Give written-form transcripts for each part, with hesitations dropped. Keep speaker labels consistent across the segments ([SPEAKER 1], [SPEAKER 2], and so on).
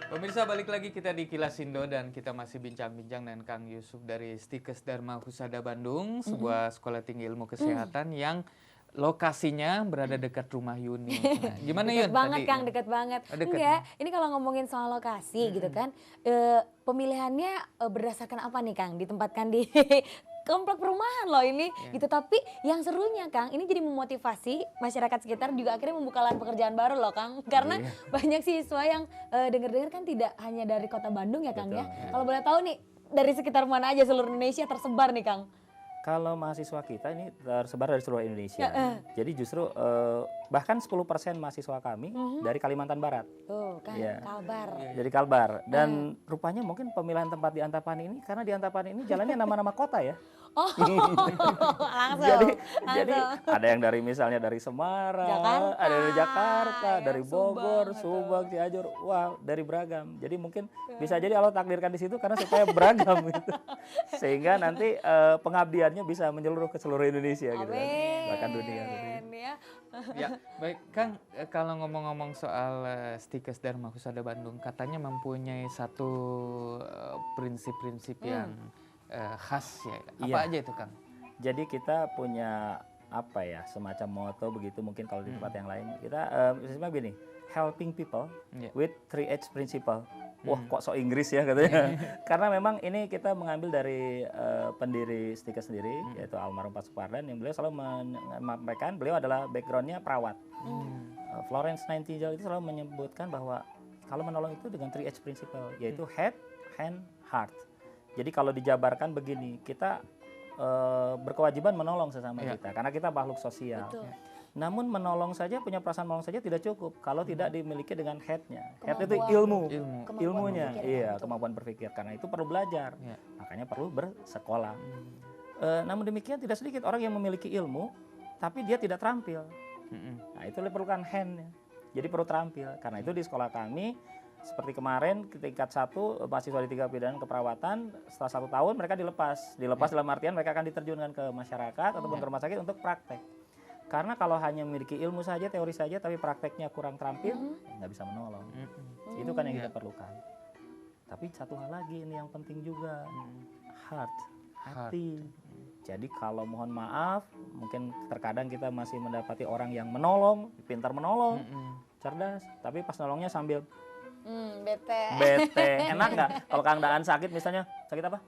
[SPEAKER 1] Pemirsa, balik lagi kita di Kilas Indo dan kita masih bincang-bincang dengan Kang Yusuf dari Stikes Dharma Husada Bandung, sebuah sekolah tinggi ilmu kesehatan yang lokasinya berada dekat rumah Yuni. Nah, gimana
[SPEAKER 2] Deket
[SPEAKER 1] Yun
[SPEAKER 2] banget
[SPEAKER 1] tadi?
[SPEAKER 2] Kang, deket banget.
[SPEAKER 1] Oh, deket.
[SPEAKER 2] Enggak, ini kalau ngomongin soal lokasi gitu kan, pemilihannya berdasarkan apa nih Kang? Ditempatkan di komplek perumahan loh ini gitu. Tapi yang serunya Kang, ini jadi memotivasi masyarakat sekitar juga akhirnya membuka lahan pekerjaan baru loh Kang. Karena banyak siswa yang dengar-dengar kan tidak hanya dari kota Bandung ya Kang ya. Kalau boleh tahu nih dari sekitar mana aja seluruh Indonesia tersebar nih Kang?
[SPEAKER 3] Kalau mahasiswa kita ini tersebar dari seluruh Indonesia. Jadi justru bahkan 10% mahasiswa kami dari Kalimantan Barat.
[SPEAKER 2] Tuh kan,
[SPEAKER 3] Iya.
[SPEAKER 2] Kalbar.
[SPEAKER 3] Jadi Kalbar. Dan rupanya mungkin pemilihan tempat di Antapani ini karena di Antapani ini jalannya nama-nama kota ya.
[SPEAKER 2] Oh, langsung.
[SPEAKER 3] Jadi ada yang dari misalnya dari Semarang,
[SPEAKER 2] Jakarta,
[SPEAKER 3] ada dari Jakarta,
[SPEAKER 2] ya,
[SPEAKER 3] dari Bogor,
[SPEAKER 2] Subang,
[SPEAKER 3] Subang, Cianjur, wah dari beragam. Jadi mungkin bisa jadi Allah takdirkan di situ karena supaya beragam gitu, sehingga nanti pengabdiannya bisa menyeluruh ke seluruh Indonesia gitu kan, bahkan dunia.
[SPEAKER 2] Ya.
[SPEAKER 1] Ya, baik Kang, kalau ngomong-ngomong soal Stikes Dharma Husada Bandung, katanya mempunyai satu prinsip-prinsip yang khas ya. Apa
[SPEAKER 3] Iya.
[SPEAKER 1] aja itu Kang?
[SPEAKER 3] Jadi kita punya apa ya semacam moto begitu mungkin kalau di tempat yang lain kita misalnya begini, helping people with 3H principle. Wah kok so Inggris ya katanya. Karena memang ini kita mengambil dari pendiri Stikes sendiri yaitu almarhum Pak Supardan yang beliau selalu menyampaikan beliau adalah backgroundnya perawat. Florence Nightingale itu selalu menyebutkan bahwa kalau menolong itu dengan 3H principle yaitu head, hand, heart. Jadi kalau dijabarkan begini, kita berkewajiban menolong sesama kita karena kita makhluk sosial.
[SPEAKER 2] Betul.
[SPEAKER 3] Namun menolong saja, punya perasaan menolong saja tidak cukup kalau tidak dimiliki dengan head-nya. Head itu ilmu, ilmunya, kemampuan berpikir. Karena itu perlu belajar, makanya perlu bersekolah. Namun demikian tidak sedikit orang yang memiliki ilmu, tapi dia tidak terampil. Nah itu diperlukan hand-nya. Jadi perlu terampil. Karena itu di sekolah kami, seperti kemarin tingkat 1 mahasiswa di 3 bidang keperawatan setelah 1 tahun mereka dilepas dalam artian mereka akan diterjunkan ke masyarakat ataupun ke rumah sakit untuk praktek karena kalau hanya memiliki ilmu saja teori saja tapi prakteknya kurang terampil nggak bisa menolong itu kan yang kita perlukan tapi satu hal lagi ini yang penting juga hati. Jadi kalau mohon maaf mungkin terkadang kita masih mendapati orang yang menolong pintar menolong cerdas tapi pas nolongnya sambil bete. Enak nggak kalau Kang Daan sakit misalnya? Sakit apa?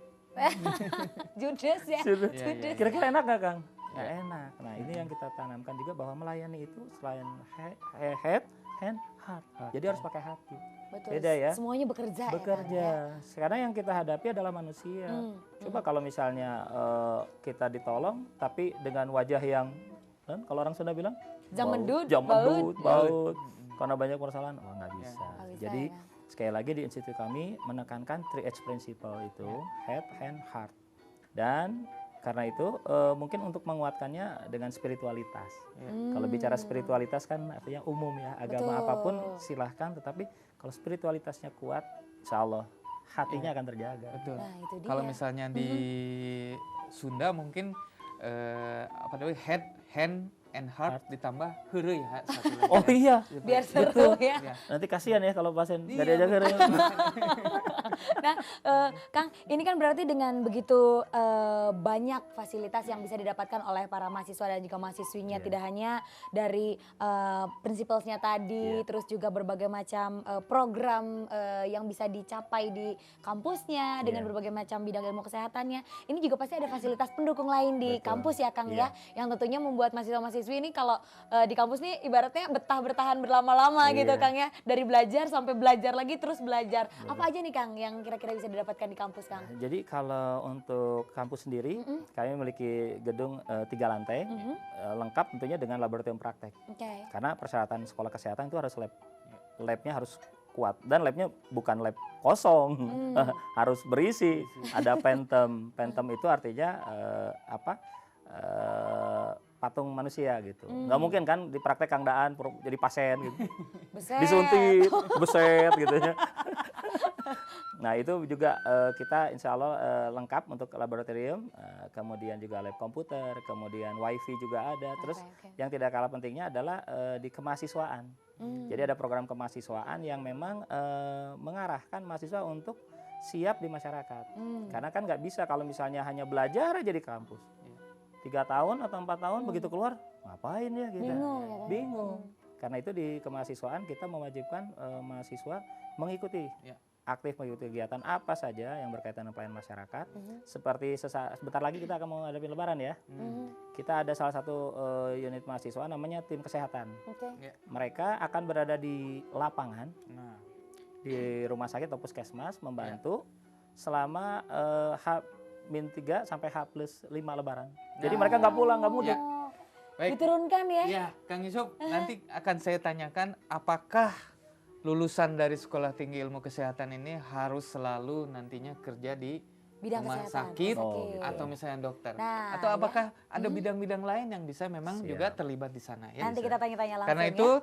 [SPEAKER 2] Judes ya.
[SPEAKER 3] Judes. Kira-kira enak nggak Kang? Nggak enak. Nah ini yang kita tanamkan juga bahwa melayani itu selain head, hand, heart. Jadi harus pakai hati.
[SPEAKER 2] Betul.
[SPEAKER 3] Beda ya.
[SPEAKER 2] Semuanya bekerja.
[SPEAKER 3] Bekerja. Sekarang yang kita hadapi adalah manusia. Coba kalau misalnya kita ditolong tapi dengan wajah yang kalau orang Sunda bilang
[SPEAKER 2] Jamendut,
[SPEAKER 3] baut. Karena banyak persoalan, nggak bisa. Jadi sekali lagi di institut kami menekankan 3H principle itu, head, hand, heart. Dan karena itu mungkin untuk menguatkannya dengan spiritualitas. Kalau bicara spiritualitas kan artinya umum ya, agama apapun silahkan. Tetapi kalau spiritualitasnya kuat, insya Allah hatinya akan terjaga.
[SPEAKER 1] Betul.
[SPEAKER 2] Nah, itu dia.
[SPEAKER 1] Kalau misalnya di Sunda mungkin apa namanya head, hand, and heart ditambah heureuy ya satu lagi.
[SPEAKER 3] Oh iya.
[SPEAKER 2] Biar seru ya.
[SPEAKER 3] Nanti kasihan ya kalau pasien nggak diajak heureuy.
[SPEAKER 2] Nah, Kang, ini kan berarti dengan begitu banyak fasilitas yang bisa didapatkan oleh para mahasiswa dan juga mahasiswinya, tidak hanya dari prinsipalnya tadi, terus juga berbagai macam program yang bisa dicapai di kampusnya dengan berbagai macam bidang ilmu kesehatannya. Ini juga pasti ada fasilitas pendukung lain di kampus ya, Kang ya, yang tentunya membuat mahasiswa-mahasiswi ini kalau di kampus nih ibaratnya bertahan berlama-lama gitu Kang ya, dari belajar sampai belajar lagi terus belajar. Apa aja nih Kang yang kira-kira bisa didapatkan di kampus Kang?
[SPEAKER 3] Jadi kalau untuk kampus sendiri kami memiliki gedung 3 lantai lengkap tentunya dengan laboratorium praktek. Karena persyaratan sekolah kesehatan itu harus labnya harus kuat dan labnya bukan lab kosong harus berisi ada pentem itu artinya patung manusia gitu. Nggak mungkin kan di praktek Kang Daan jadi pasien gitu. Disuntik, beset gitu ya. Nah itu juga kita insya Allah lengkap untuk laboratorium, kemudian juga lab komputer, kemudian wifi juga ada. Terus yang tidak kalah pentingnya adalah di kemahasiswaan. Jadi ada program kemahasiswaan yang memang mengarahkan mahasiswa untuk siap di masyarakat. Karena kan nggak bisa kalau misalnya hanya belajar aja di kampus. 3 tahun atau 4 tahun begitu keluar, ngapain ya kita? Bingung. Karena itu di kemahasiswaan kita mewajibkan mahasiswa mengikuti aktif mengikuti kegiatan apa saja yang berkaitan dengan pelayanan masyarakat. Seperti sebentar lagi kita akan menghadapi Lebaran ya. Kita ada salah satu unit mahasiswa namanya tim kesehatan. Mereka akan berada di lapangan, di rumah sakit atau puskesmas membantu selama H-3 sampai H+5 Lebaran. Jadi mereka nggak pulang, nggak mudik.
[SPEAKER 1] Baik.
[SPEAKER 2] Diturunkan ya.
[SPEAKER 1] Iya, Kang Yusuf, nanti akan saya tanyakan apakah lulusan dari Sekolah Tinggi Ilmu Kesehatan ini harus selalu nantinya kerja di
[SPEAKER 2] bidang
[SPEAKER 1] rumah
[SPEAKER 2] kesehatan,
[SPEAKER 1] sakit
[SPEAKER 3] gitu.
[SPEAKER 1] atau misalnya dokter.
[SPEAKER 2] Nah,
[SPEAKER 1] atau apakah ada bidang-bidang lain yang bisa memang juga terlibat di sana ya?
[SPEAKER 2] Nanti kita tanya-tanya langsung.
[SPEAKER 1] Karena itu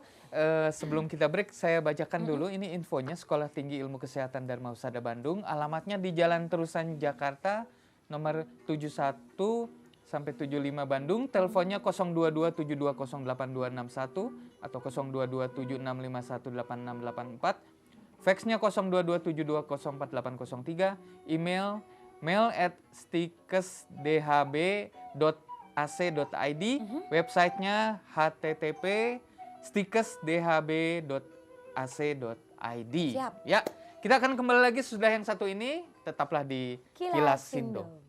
[SPEAKER 1] sebelum kita break saya bacakan dulu ini infonya Sekolah Tinggi Ilmu Kesehatan Dharma Husada Bandung. Alamatnya di Jalan Terusan Jakarta nomor 71 sampai 75 Bandung, teleponnya 02272086261 atau 02276518684, faxnya 02272048803, email mail@stikesdhb.ac.id, websitenya http://stikesdhb.ac.id.
[SPEAKER 2] Siap.
[SPEAKER 1] Ya, kita akan kembali lagi sesudah yang satu ini, tetaplah di Kilas Sindo.